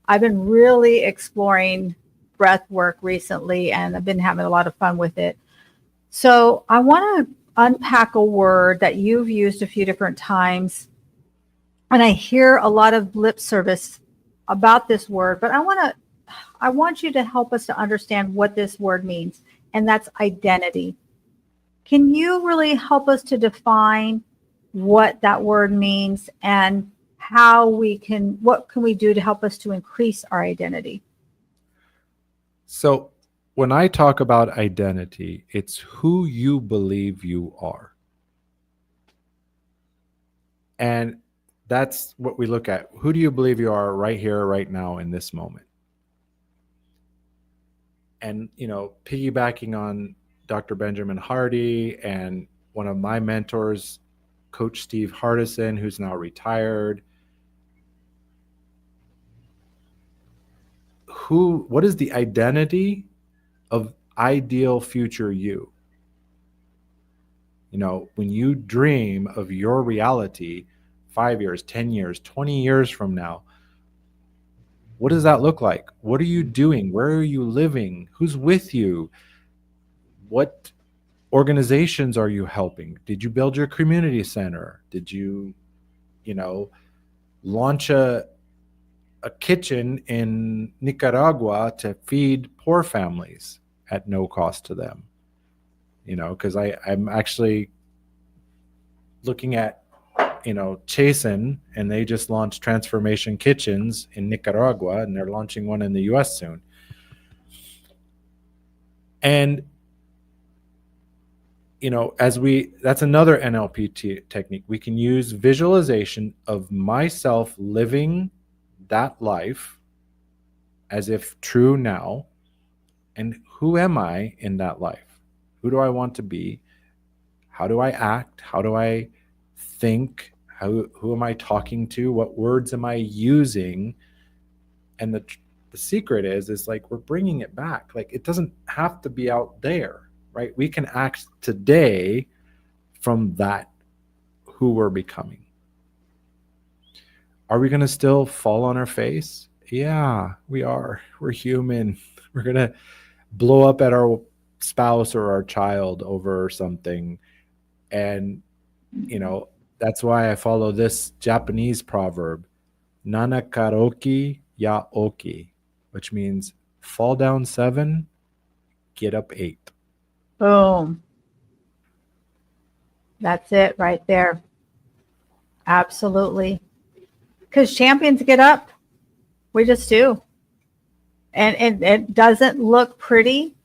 I've been really exploring breath work recently, and I've been having a lot of fun with it. So I want to unpack a word that you've used a few different times, and I hear a lot of lip service about this word, but I want you to help us to understand what this word means, and that's identity. Can you really help us to define what that word means and what can we do to help us to increase our identity? So when I talk about identity, it's who you believe you are. And that's what we look at. Who do you believe you are right here, right now, in this moment? And, piggybacking on Dr. Benjamin Hardy and one of my mentors, Coach Steve Hardison, who's now retired, what is the identity of ideal future you? When you dream of your reality 5 years, 10 years, 20 years from now, what does that look like? What are you doing? Where are you living? Who's with you? What organizations are you helping? Did you build your community center? Did you, launch a kitchen in Nicaragua to feed poor families at no cost to them? Because I'm actually looking at, Chasen, and they just launched Transformation Kitchens in Nicaragua, and they're launching one in the US soon. And that's another NLP technique. We can use visualization of myself living that life as if true now. And who am I in that life? Who do I want to be? How do I act? How do I think? Who am I talking to? What words am I using? And the the secret is like we're bringing it back. Like it doesn't have to be out there, right? We can act today from that who we're becoming. Are we going to still fall on our face? Yeah, we are. We're human. We're going to blow up at our spouse or our child over something. And, that's why I follow this Japanese proverb, Nana karoki ya oki, which means fall down 7, get up 8. Boom. That's it right there. Absolutely. Because champions get up. We just do. And it doesn't look pretty.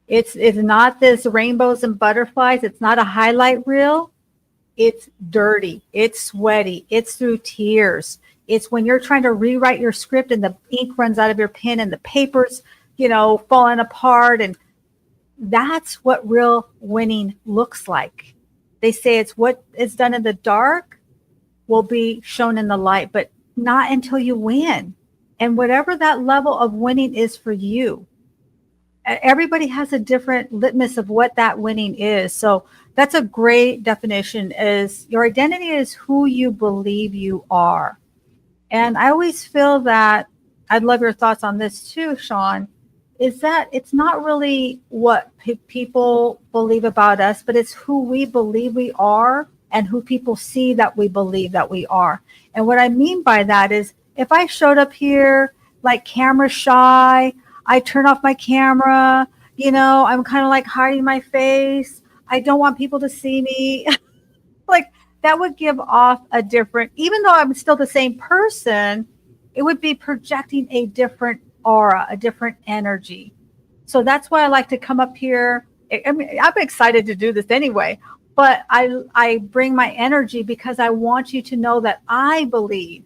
It's not this rainbows and butterflies. It's not a highlight reel. It's dirty. It's sweaty. It's through tears. It's when you're trying to rewrite your script and the ink runs out of your pen and the paper's, falling apart. And that's what real winning looks like. They say it's what is done in the dark will be shown in the light, but not until you win. And whatever that level of winning is for you, everybody has a different litmus of what that winning is. So that's a great definition, is your identity is who you believe you are. And I always feel that, I'd love your thoughts on this too, Sean, is that it's not really what people believe about us, but it's who we believe we are and who people see that we believe that we are. And what I mean by that is, if I showed up here like camera shy, I turn off my camera, I'm kind of like hiding my face, I don't want people to see me. Like that would give off a different, even though I'm still the same person, it would be projecting a different aura, a different energy. So that's why I like to come up here. I mean, I'm excited to do this anyway, but I bring my energy because I want you to know that I believe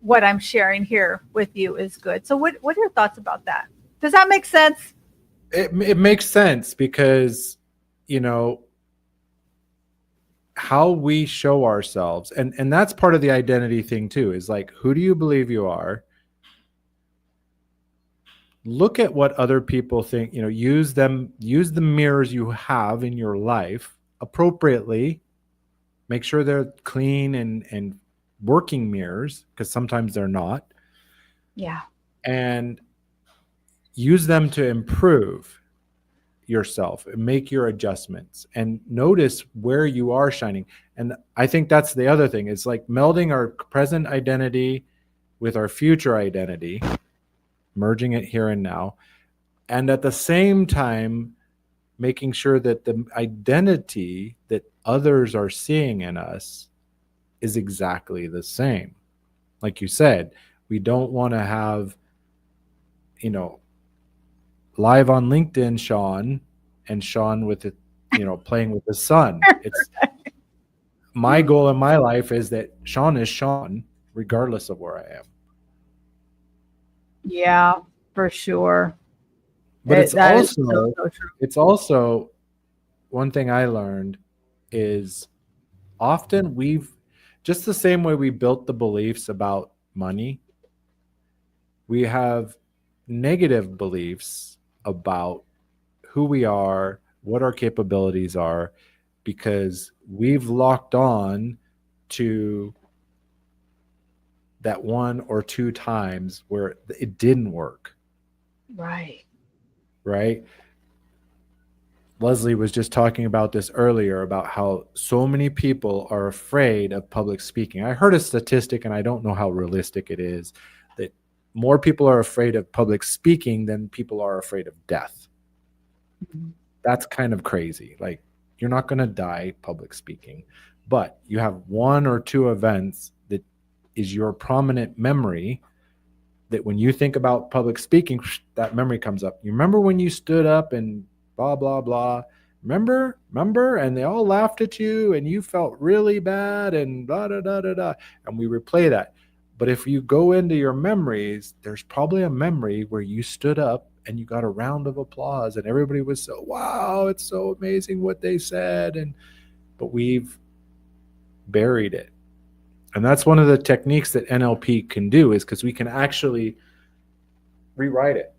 what I'm sharing here with you is good. So what are your thoughts about that? Does that make sense? It makes sense because, how we show ourselves, and that's part of the identity thing too, is like, who do you believe you are? Look at what other people think, use the mirrors you have in your life appropriately. Make sure they're clean and working mirrors, because sometimes they're not. Yeah. And use them to improve yourself and make your adjustments and notice where you are shining. And I think that's the other thing. It's like melding our present identity with our future identity, merging it here and now, and at the same time making sure that the identity that others are seeing in us is exactly the same. Like you said, we don't want to have, live on LinkedIn Sean, and Sean with it, playing with his son. It's my goal in my life is that Sean is Sean regardless of where I am. Yeah, for sure. But it's also so true. it's also one thing I learned is often we've, just the same way we built the beliefs about money, we have negative beliefs about who we are, what our capabilities are, because we've locked on to that 1 or 2 times where it didn't work. Right. Leslie was just talking about this earlier, about how so many people are afraid of public speaking. I heard a statistic, and I don't know how realistic it is, that more people are afraid of public speaking than people are afraid of death. Mm-hmm. That's kind of crazy. Like, you're not going to die public speaking, but you have 1 or 2 events that is your prominent memory, that when you think about public speaking, that memory comes up. You remember when you stood up and blah, blah, blah. Remember? And they all laughed at you and you felt really bad and blah, da, da, da, da. And we replay that. But if you go into your memories, there's probably a memory where you stood up and you got a round of applause and everybody was so, wow, it's so amazing what they said. But we've buried it. And that's one of the techniques that NLP can do, is because we can actually rewrite it.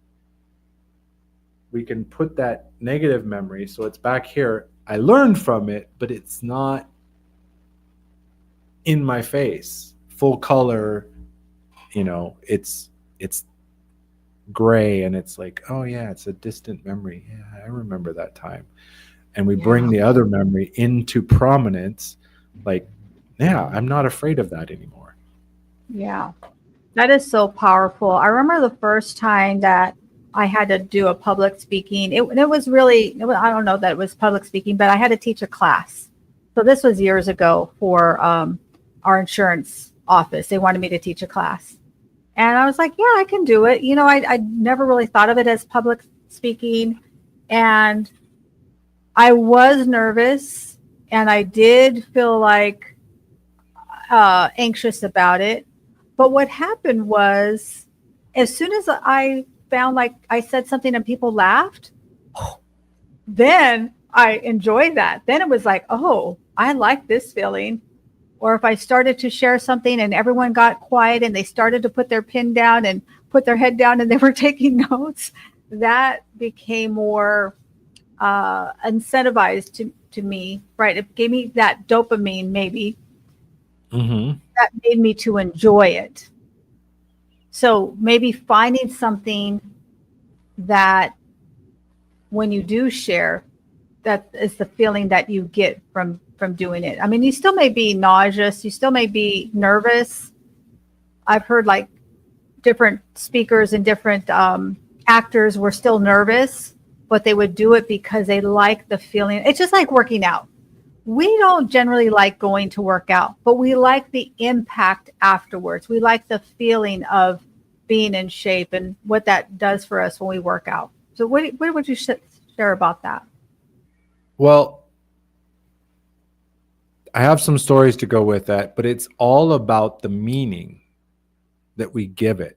We can put that negative memory so it's back here. I learned from it, but it's not in my face, full color. It's gray, and it's like, oh yeah, it's a distant memory. Yeah, I remember that time. And we bring Yeah. the other memory into prominence, like, yeah, I'm not afraid of that anymore. Yeah. That is so powerful. I remember the first time that I had to do a public speaking. It was really, I don't know that it was public speaking, but I had to teach a class. So this was years ago for our insurance office. They wanted me to teach a class. And I was like, yeah, I can do it. I never really thought of it as public speaking. And I was nervous and I did feel like anxious about it. But what happened was, as soon as I found like I said something and people laughed, then I enjoyed that. Then it was like, oh, I like this feeling. Or if I started to share something and everyone got quiet and they started to put their pen down and put their head down and they were taking notes, that became more incentivized to me, right? It gave me that dopamine, maybe, Mm-hmm. that made me to enjoy it. So maybe finding something that when you do share, that is the feeling that you get from doing it. I mean, you still may be nauseous, you still may be nervous. I've heard like different speakers and different actors were still nervous, but they would do it because they like the feeling. It's just like working out. We don't generally like going to work out, but we like the impact afterwards. We like the feeling of being in shape and what that does for us when we work out. So what would you share about that? Well, I have some stories to go with that, but it's all about the meaning that we give it,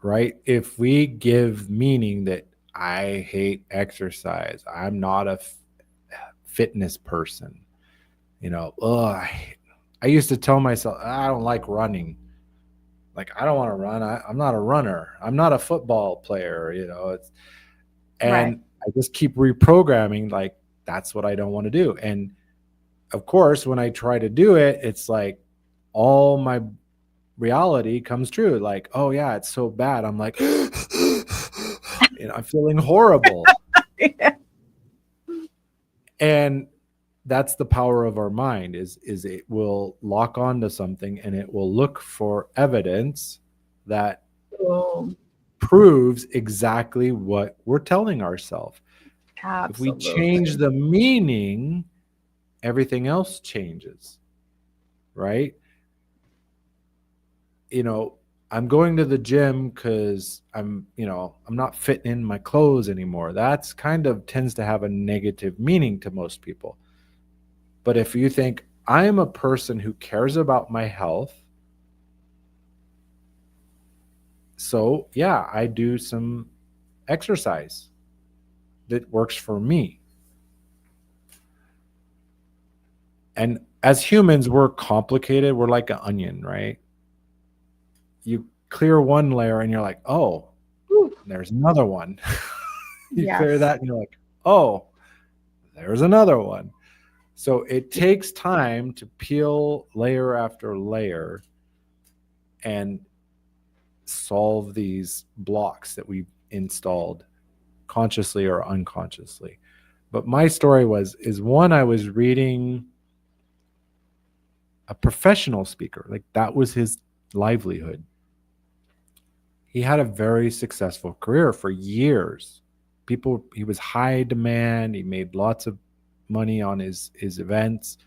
right? If we give meaning that I hate exercise, I'm not a fitness person, I used to tell myself, I don't like running. Like, I don't want to run. I'm not a runner. I'm not a football player, Right. and I just keep reprogramming, like, that's what I don't want to do. And of course, when I try to do it, it's like all my reality comes true. Like, oh yeah, it's so bad. I'm like, I'm feeling horrible. And that's the power of our mind is it will lock onto something and it will look for evidence that Oh, proves exactly what we're telling ourselves. If we change absolutely. the meaning, everything else changes, right? you know, I'm going to the gym because I'm not fitting in my clothes anymore. That's kind of tends to have a negative meaning to most people. But if you think I am a person who cares about my health, so yeah, I do some exercise that works for me. And as humans, we're complicated. We're like an onion, right? You clear one layer and you're like, oh, Whew. there's another one. You clear Yes. that and you're like, oh, there's another one. So it takes time to peel layer after layer and solve these blocks that we've installed consciously or unconsciously. But my story is one, I was reading a professional speaker, like that was his livelihood. He had a very successful career for years. He was high demand, he made lots of money on his events,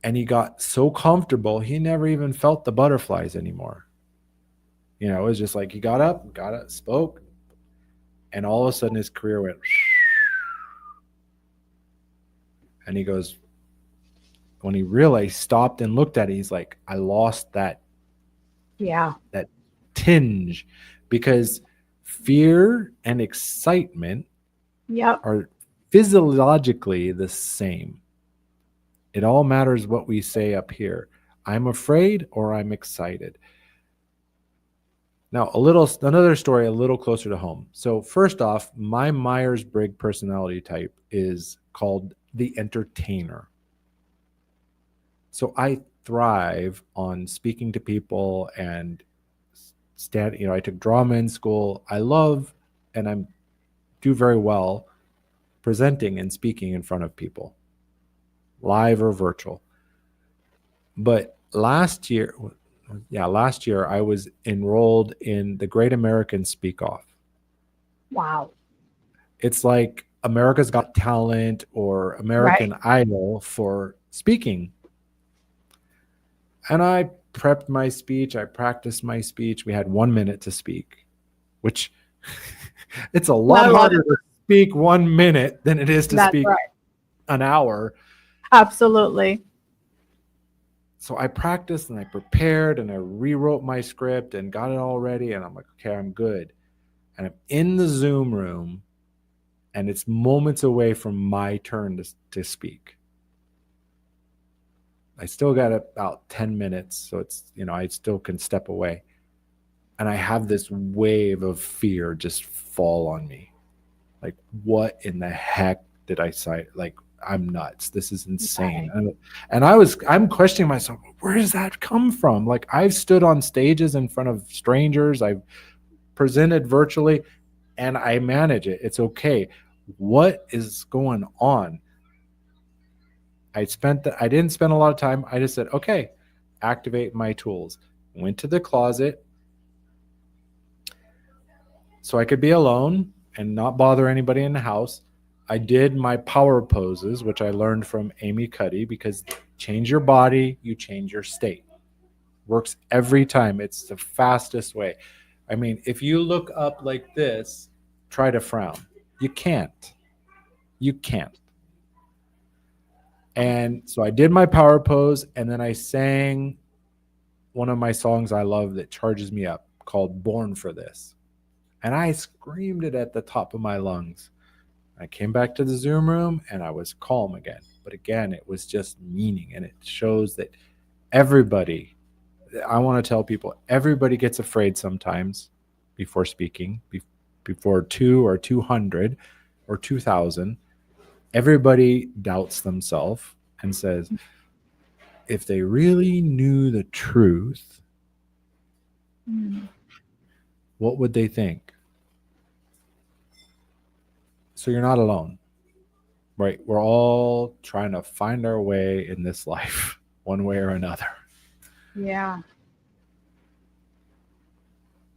and he got so comfortable he never even felt the butterflies anymore. It was just like he got up, spoke, and all of a sudden his career went. And he goes, when he realized, stopped and looked at it, he's like, I lost Yeah. that tinge, because fear and excitement Yep. are physiologically the same. It all matters what we say up here. I'm afraid or I'm excited. Now, another story a little closer to home. So, first off, my Myers-Briggs personality type is called the entertainer. So, I thrive on speaking to people and I took drama in school. I love and I do very well presenting and speaking in front of people, live or virtual. But last year I was enrolled in the Great American Speak Off. Wow. It's like America's Got Talent or Right. American Idol for speaking. And I prepped my speech, I practiced my speech. We had 1 minute to speak, which it's a lot Not a lot of, harder to speak 1 minute than it is to that's speak right. an hour. Absolutely. So I practiced and I prepared and I rewrote my script and got it all ready. And I'm like, okay, I'm good. And I'm in the Zoom room and it's moments away from my turn to speak. I still got about 10 minutes. So I still can step away. And I have this wave of fear just fall on me. Like, what in the heck did I say? Like, I'm nuts. This is insane. Right. And I'm questioning myself, where does that come from? Like, I've stood on stages in front of strangers, I've presented virtually, and I manage it. It's okay. What is going on? I didn't spend a lot of time. I just said, okay, activate my tools. Went to the closet so I could be alone and not bother anybody in the house. I did my power poses, which I learned from Amy Cuddy, because change your body, you change your state. Works every time. It's the fastest way. I mean, if you look up like this, try to frown. You can't. You can't. And so I did my power pose, and then I sang one of my songs I love that charges me up called Born for This. And I screamed it at the top of my lungs. I came back to the Zoom room and I was calm again. But again, it was just meaning. And it shows that everybody, I want to tell people, everybody gets afraid sometimes before speaking, before 200 or 2,000. Everybody doubts themselves and says, if they really knew the truth, what would they think? So you're not alone, right? We're all trying to find our way in this life, one way or another. Yeah.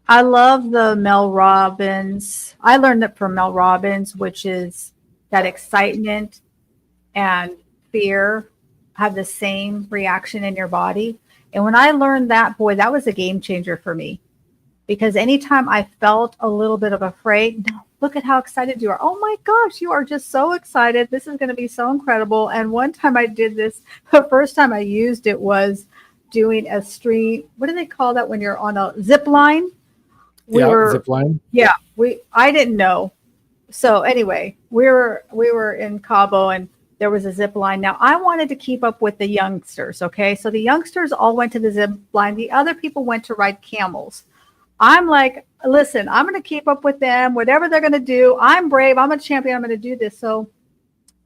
I love the Mel Robbins. I learned it from Mel Robbins, which is that excitement and fear have the same reaction in your body. And when I learned that, boy, that was a game changer for me. Because anytime I felt a little bit of afraid, no, look at how excited you are. Oh my gosh, you are just so excited. This is going to be so incredible. And one time I did this, the first time I used it was doing a stream. What do they call that when you're on a zip line? We Yeah, were, zip line. yeah, I didn't know. So anyway, we were in Cabo and there was a zip line. Now I wanted to keep up with the youngsters. Okay. So the youngsters all went to the zip line. The other people went to ride camels. I'm like, listen, I'm going to keep up with them, whatever they're going to do. I'm brave. I'm a champion. I'm going to do this. So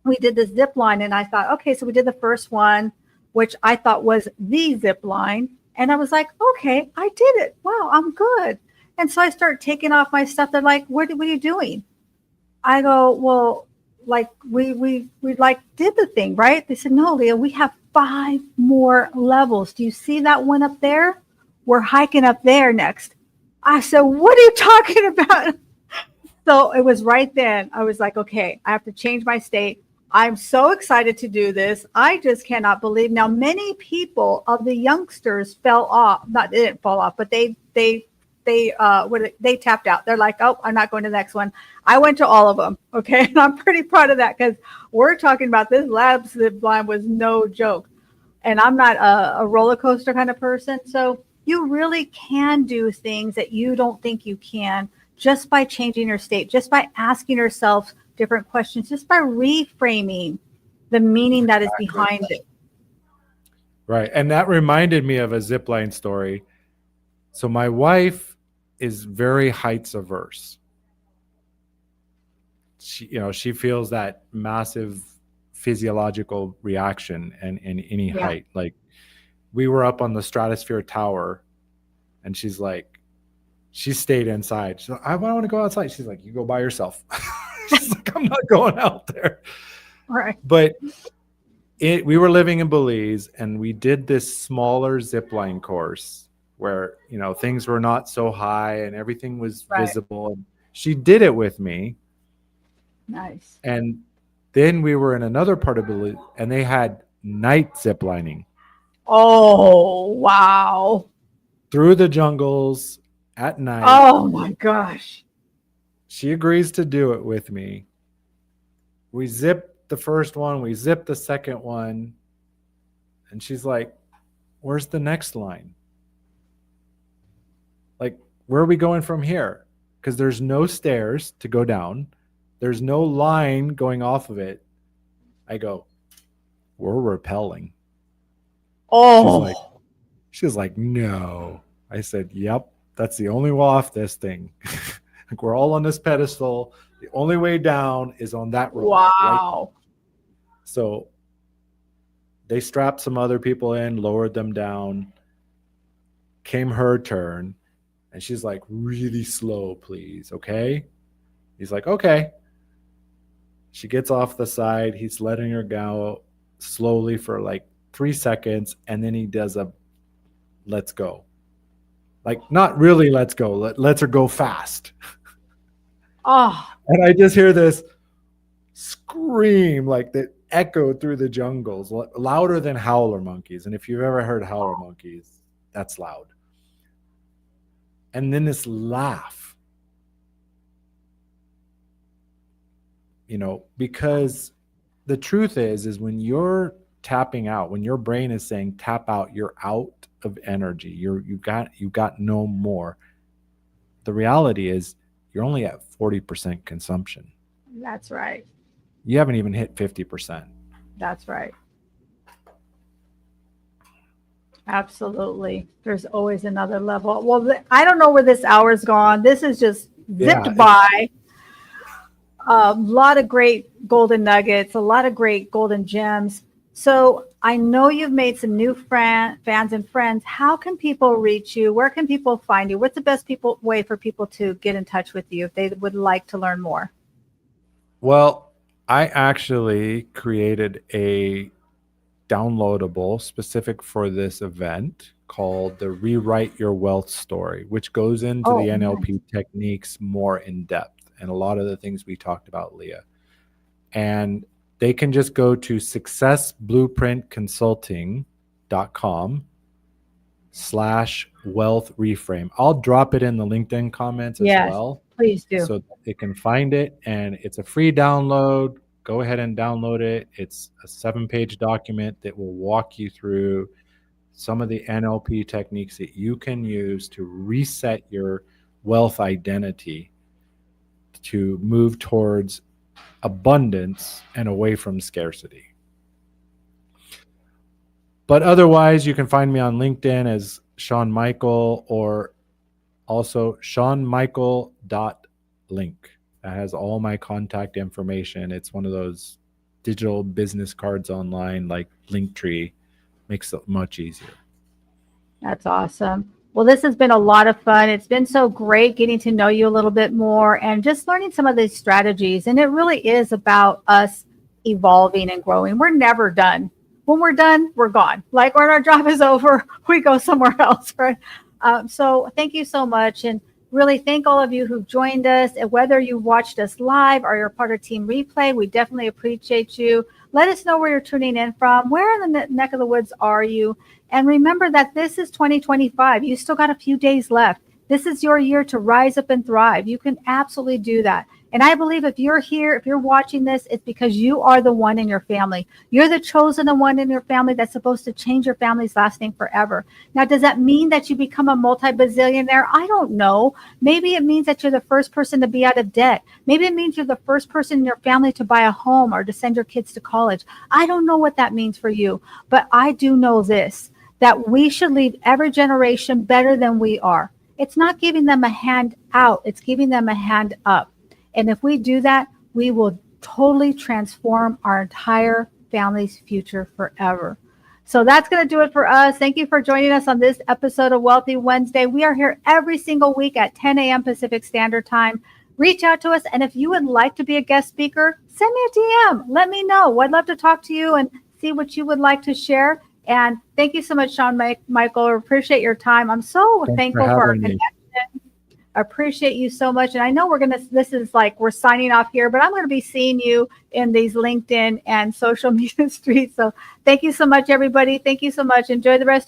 we did the zip line and I thought, okay, so we did the first one, which I thought was the zip line. And I was like, okay, I did it. Wow, I'm good. And so I start taking off my stuff. They're like, what are you doing? I go, well, like we like did the thing, right? They said, no, Leah, we have 5 more levels. Do you see that one up there? We're hiking up there next. I said, what are you talking about? So it was right then. I was like, okay, I have to change my state. I'm so excited to do this. I just cannot believe. Now, many people of the youngsters fell off. Not they didn't fall off, but they tapped out. They're like, oh, I'm not going to the next one. I went to all of them. Okay, and I'm pretty proud of that because we're talking about this lab zip line was no joke, and I'm not a roller coaster kind of person. So you really can do things that you don't think you can just by changing your state, just by asking yourself different questions, just by reframing the meaning that is behind it. Right. And that reminded me of a zipline story. So my wife is very heights averse. She feels that massive physiological reaction in any Yeah. height. Like we were up on the Stratosphere Tower, and she's like, she stayed inside. She's like, I want to go outside. She's like, you go by yourself. She's like, I'm not going out there. Right. But we were living in Belize, and we did this smaller zip line course where things were not so high and everything was Right. visible. And she did it with me, Nice. and then we were in another part of Belize, and they had night zip lining Oh, wow. through the jungles at night. Oh my gosh. She agrees to do it with me. We zip the first one, we zip the second one, and she's like, where's the next line? Like, where are we going from here? Because there's no stairs to go down. There's no line going off of it. I go, we're rappelling. Oh. She's like, no. I said, yep, that's the only way off this thing. Like, we're all on this pedestal. The only way down is on that rope. Wow. Right? So they strapped some other people in, lowered them down. Came her turn, and she's like, really slow, please, okay? He's like, okay. She gets off the side. He's letting her go slowly for like 3 seconds, and then he does a let's go. Like, not really let's go. Lets her go fast. Oh. And I just hear this scream like that echoed through the jungles, louder than howler monkeys. And if you've ever heard howler monkeys, that's loud. And then this laugh, because the truth is when you're tapping out, when your brain is saying tap out, you're out of energy. You got no more. The reality is you're only at 40% consumption. That's right. You haven't even hit 50%. That's right. Absolutely. There's always another level. Well, I don't know where this hour's gone. This is just zipped by. A lot of great golden nuggets, a lot of great golden gems. So I know you've made some new fans and friends. How can people reach you? Where can people find you? What's the best way for people to get in touch with you if they would like to learn more? Well, I actually created a downloadable specific for this event called the Rewrite Your Wealth Story, which goes into the NLP techniques more in depth and a lot of the things we talked about, Leah. And they can just go to successblueprintconsulting.com/wealth reframe. I'll drop it in the LinkedIn comments as well. Please do. So they can find it, and it's a free download. Go ahead and download it. It's a 7-page document that will walk you through some of the NLP techniques that you can use to reset your wealth identity to move towards abundance and away from scarcity. But otherwise, you can find me on LinkedIn as Sean Michael, or also seanmichael.link. That has all my contact information. It's one of those digital business cards online like Linktree. Makes it much easier. That's awesome. Well, this has been a lot of fun. It's been so great getting to know you a little bit more and just learning some of these strategies. And it really is about us evolving and growing. We're never done. When we're done, we're gone. Like when our job is over, we go somewhere else, right? So thank you so much. And really thank all of you who've joined us. And whether you watched us live or you're part of Team Replay, we definitely appreciate you. Let us know where you're tuning in from. Where in the neck of the woods are you? And remember that this is 2025. You still got a few days left. This is your year to rise up and thrive. You can absolutely do that. And I believe if you're here, if you're watching this, it's because you are the one in your family. You're the chosen one in your family that's supposed to change your family's last name forever. Now, does that mean that you become a multi-bazillionaire? I don't know. Maybe it means that you're the first person to be out of debt. Maybe it means you're the first person in your family to buy a home or to send your kids to college. I don't know what that means for you, but I do know this, that we should leave every generation better than we are. it's not giving them a hand out, it's giving them a hand up. And if we do that, we will totally transform our entire family's future forever. So that's going to do it for us. Thank you for joining us on this episode of Wealthy Wednesday. We are here every single week at 10 a.m. Pacific Standard Time. Reach out to us. And if you would like to be a guest speaker, send me a DM. Let me know. I'd love to talk to you and see what you would like to share. And thank you so much, Sean Michael. I appreciate your time. I'm so thankful for our connection. I appreciate you so much. And I know this is like we're signing off here, but I'm going to be seeing you in these LinkedIn and social media streets. So thank you so much, everybody. Thank you so much. Enjoy the rest of